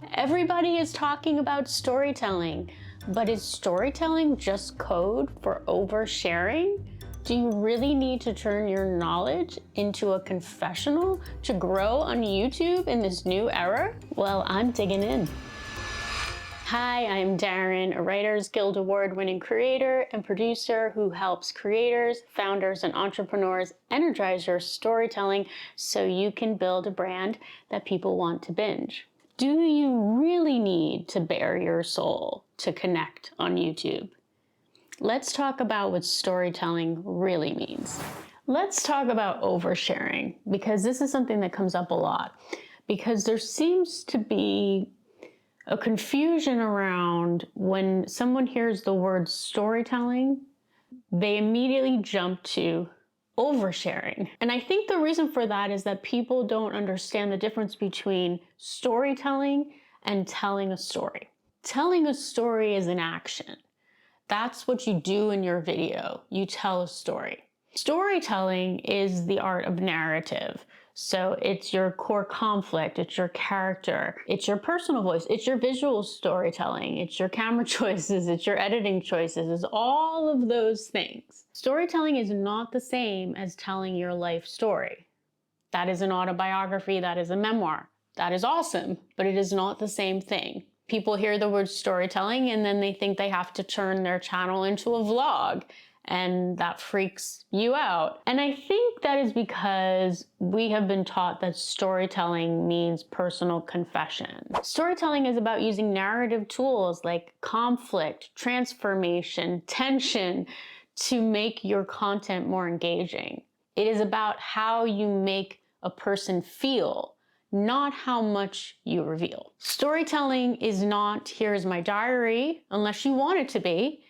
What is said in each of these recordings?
Everybody is talking about storytelling, but is storytelling just code for oversharing? Do you really need to turn your knowledge into a confessional to grow on YouTube in this new era? Well, I'm digging in. Hi, I'm Daryn, a Writers Guild Award-winning creator and producer who helps creators, founders, and entrepreneurs energize your storytelling so you can build a brand that people want to binge. Do you really need to bare your soul to connect on YouTube? Let's talk about what storytelling really means. Let's talk about oversharing, because this is something that comes up a lot, because there seems to be a confusion around when someone hears the word storytelling, they immediately jump to oversharing. And I think the reason for that is that people don't understand the difference between storytelling and telling a story. Telling a story is an action. That's what you do in your video. You tell a story. Storytelling is the art of narrative. So it's your core conflict, it's your character, it's your personal voice, it's your visual storytelling, it's your camera choices, it's your editing choices, it's all of those things. Storytelling is not the same as telling your life story. That is an autobiography, that is a memoir. That is awesome, but it is not the same thing. People hear the word storytelling and then they think they have to turn their channel into a vlog, and that freaks you out. And I think that is because we have been taught that storytelling means personal confession. Storytelling is about using narrative tools like conflict, transformation, tension to make your content more engaging. It is about how you make a person feel, not how much you reveal. Storytelling is not, here's my diary, unless you want it to be.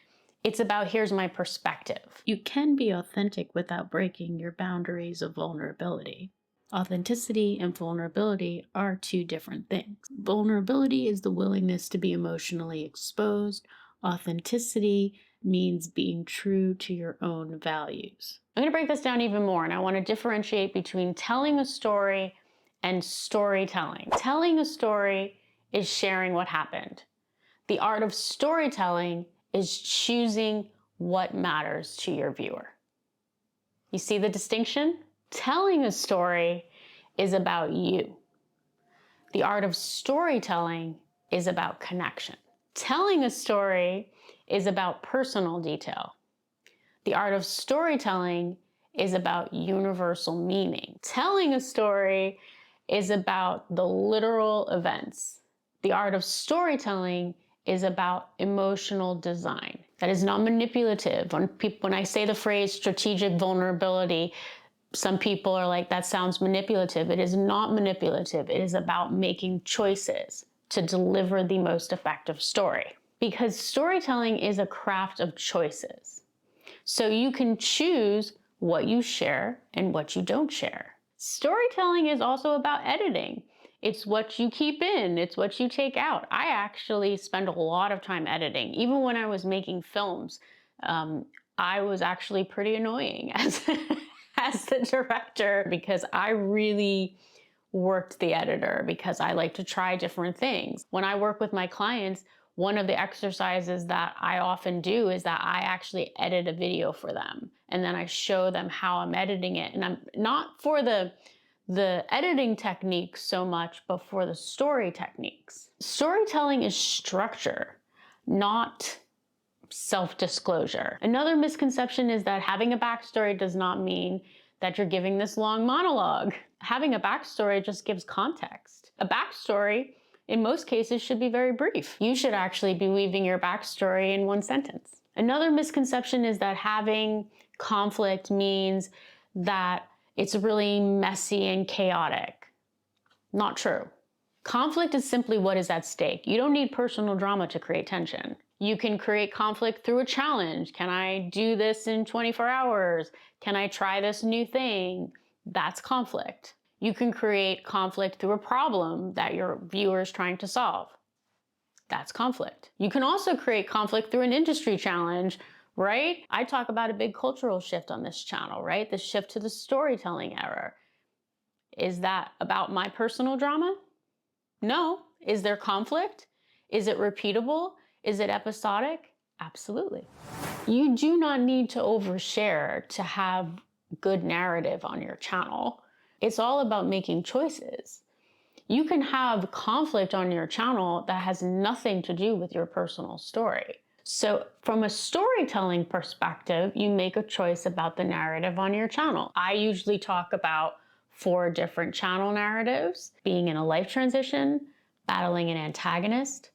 It's about, here's my perspective. You can be authentic without breaking your boundaries of vulnerability. Authenticity and vulnerability are two different things. Vulnerability is the willingness to be emotionally exposed. Authenticity means being true to your own values. I'm going to break this down even more, and I want to differentiate between telling a story and storytelling. Telling a story is sharing what happened. The art of storytelling is choosing what matters to your viewer. You see the distinction? Telling a story is about you. The art of storytelling is about connection. Telling a story is about personal detail. The art of storytelling is about universal meaning. Telling a story is about the literal events. The art of storytelling is about emotional design. That is not manipulative. When I say the phrase strategic vulnerability, some people are like, that sounds manipulative. It is not manipulative. It is about making choices to deliver the most effective story. Because storytelling is a craft of choices. So you can choose what you share and what you don't share. Storytelling is also about editing. It's what you keep in, it's what you take out. I actually spend a lot of time editing. Even when I was making films, I was actually pretty annoying as the director, because I really worked the editor, because I like to try different things. When I work with my clients, one of the exercises that I often do is that I actually edit a video for them, and then I show them how I'm editing it. And I'm not for the editing techniques so much, but for the story techniques. Storytelling is structure, not self-disclosure. Another misconception is that having a backstory does not mean that you're giving this long monologue. Having a backstory just gives context. A backstory, in most cases, should be very brief. You should actually be weaving your backstory in one sentence. Another misconception is that having conflict means that it's really messy and chaotic. Not true. Conflict is simply what is at stake. You don't need personal drama to create tension. You can create conflict through a challenge. Can I do this in 24 hours? Can I try this new thing? That's conflict. You can create conflict through a problem that your viewer is trying to solve. That's conflict. You can also create conflict through an industry challenge, right? I talk about a big cultural shift on this channel, right? The shift to the storytelling era. Is that about my personal drama? No, Is there conflict? Is it repeatable? Is it episodic? Absolutely. You do not need to overshare to have good narrative on your channel. It's all about making choices. You can have conflict on your channel that has nothing to do with your personal story. So from a storytelling perspective, you make a choice about the narrative on your channel. I usually talk about 4 different channel narratives: being in a life transition, battling an antagonist,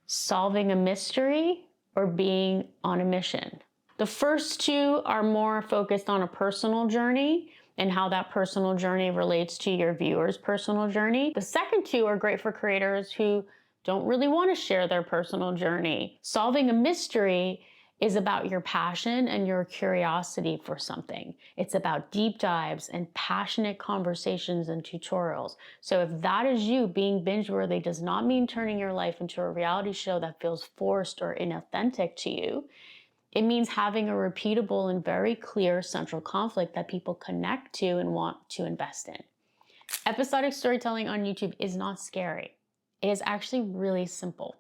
solving a mystery, or being on a mission. The first 2 are more focused on a personal journey and how that personal journey relates to your viewers' personal journey. The second 2 are great for creators who don't really want to share their personal journey. Solving a mystery is about your passion and your curiosity for something. It's about deep dives and passionate conversations and tutorials. So if that is you, being binge-worthy does not mean turning your life into a reality show that feels forced or inauthentic to you. It means having a repeatable and very clear central conflict that people connect to and want to invest in. Episodic storytelling on YouTube is not scary. It is actually really simple.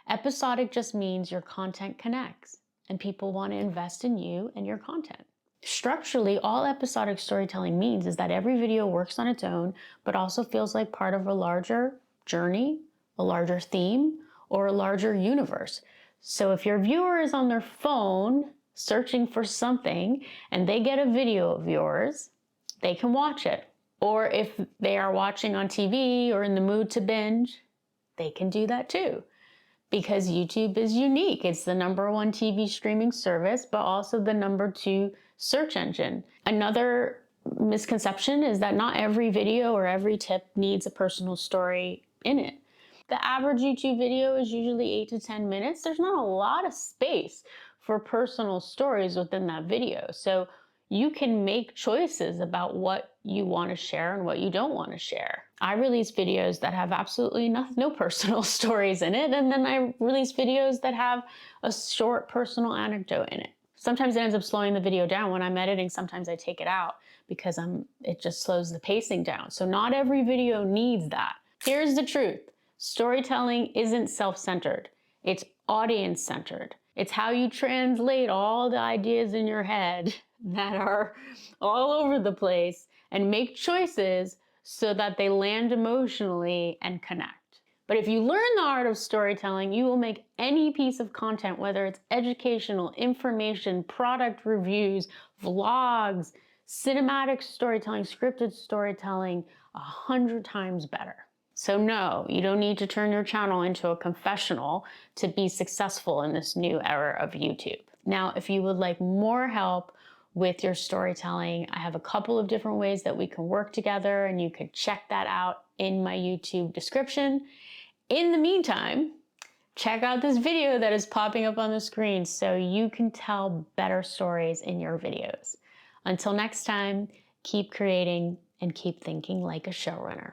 Episodic just means your content connects and people want to invest in you and your content. Structurally, all episodic storytelling means is that every video works on its own, but also feels like part of a larger journey, a larger theme, or a larger universe. So if your viewer is on their phone searching for something and they get a video of yours, they can watch it. Or if they are watching on TV or in the mood to binge, they can do that too. Because YouTube is unique. It's the #1 TV streaming service, but also the #2 search engine. Another misconception is that not every video or every tip needs a personal story in it. The average YouTube video is usually 8 to 10 minutes. There's not a lot of space for personal stories within that video. So you can make choices about what you want to share and what you don't want to share. I release videos that have absolutely no personal stories in it, and then I release videos that have a short personal anecdote in it. Sometimes it ends up slowing the video down. When I'm editing, sometimes I take it out because it just slows the pacing down. So not every video needs that. Here's the truth. Storytelling isn't self-centered. It's audience-centered. It's how you translate all the ideas in your head that are all over the place and make choices so that they land emotionally and connect. But if you learn the art of storytelling, you will make any piece of content, whether it's educational, information, product reviews, vlogs, cinematic storytelling, scripted storytelling, 100 times better. So no, you don't need to turn your channel into a confessional to be successful in this new era of YouTube. Now, if you would like more help with your storytelling, I have a couple of different ways that we can work together, and you can check that out in my YouTube description. In the meantime, check out this video that is popping up on the screen so you can tell better stories in your videos. Until next time, keep creating and keep thinking like a showrunner.